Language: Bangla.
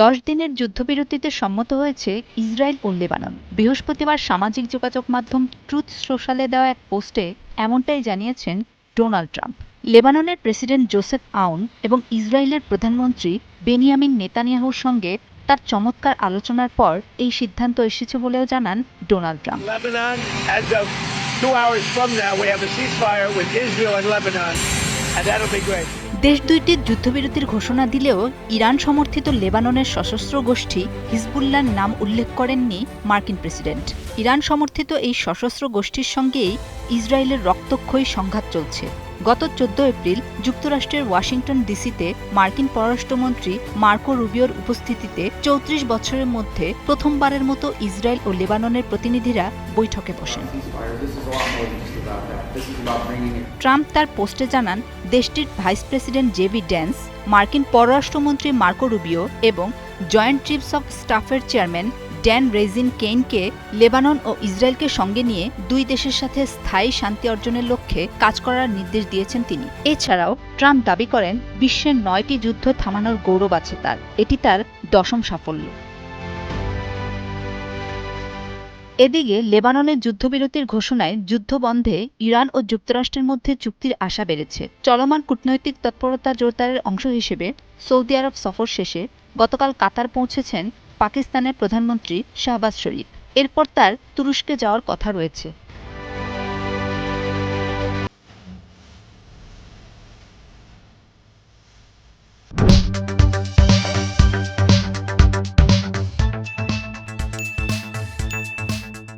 10 দিনের যুদ্ধবিরতিতে সম্মত হয়েছে ইসরায়েল ও লেবানন। বৃহস্পতিবার সামাজিক যোগাযোগ মাধ্যম ট্রুথ সোশ্যালে দেওয়া এক পোস্টে এমনটাই জানিয়েছেন ডোনাল্ড ট্রাম্প। লেবাননের প্রেসিডেন্ট জোসেফ আউন এবং ইসরায়েলের প্রধানমন্ত্রী বেনিয়ামিন নেতানিয়াহুর সঙ্গে তার চমৎকার আলোচনার পর এই সিদ্ধান্ত এসেছে বলেও জানান ডোনাল্ড ট্রাম্প। দেশ দুইটির যুদ্ধবিরতির ঘোষণা দিলেও ইরান সমর্থিত লেবাননের সশস্ত্র গোষ্ঠী হিজবুল্লাহর নাম উল্লেখ করেননি মার্কিন প্রেসিডেন্ট। ইরান সমর্থিত এই সশস্ত্র গোষ্ঠীর সঙ্গেই ইসরায়েলের রক্তক্ষয়ী সংঘাত চলছে। গত 14 এপ্রিল যুক্তরাষ্ট্রের ওয়াশিংটন ডিসিতে মার্কিন পররাষ্ট্রমন্ত্রী মার্কো রুবিওর উপস্থিতিতে 34 বছরের মধ্যে প্রথমবারের মতো ইসরায়েল ও লেবাননের প্রতিনিধিরা বৈঠকে বসেন। ট্রাম্প তার পোস্টে জানান, দেশটির ভাইস প্রেসিডেন্ট জেডি ভ্যান্স, মার্কিন পররাষ্ট্রমন্ত্রী মার্কো রুবিও এবং জয়েন্ট চিফস অব স্টাফের চেয়ারম্যান ড্যান রেজিন কেইনকে লেবানন ও ইসরায়েলকে সঙ্গে নিয়ে দুই দেশের সাথে স্থায়ী শান্তি অর্জনের লক্ষ্যে কাজ করার নির্দেশ দিয়েছেন তিনি। এছাড়াও ট্রাম্প দাবি করেন, বিশ্বের 9টি যুদ্ধ থামানোর গৌরব আছে তার, এটি তার 10ম সাফল্য। এদিকে লেবাননের যুদ্ধবিরতির ঘোষণায় যুদ্ধ বন্ধে ইরান ও যুক্তরাষ্ট্রের মধ্যে চুক্তির আশা বেড়েছে। চলমান কূটনৈতিক তৎপরতা জোরদারের অংশ হিসেবে সৌদি আরব সফর শেষে গতকাল কাতার পৌঁছেছেন পাকিস্তানের প্রধানমন্ত্রী শাহবাজ শরীফ। এরপর তার তুরস্কে যাওয়ার কথা রয়েছে।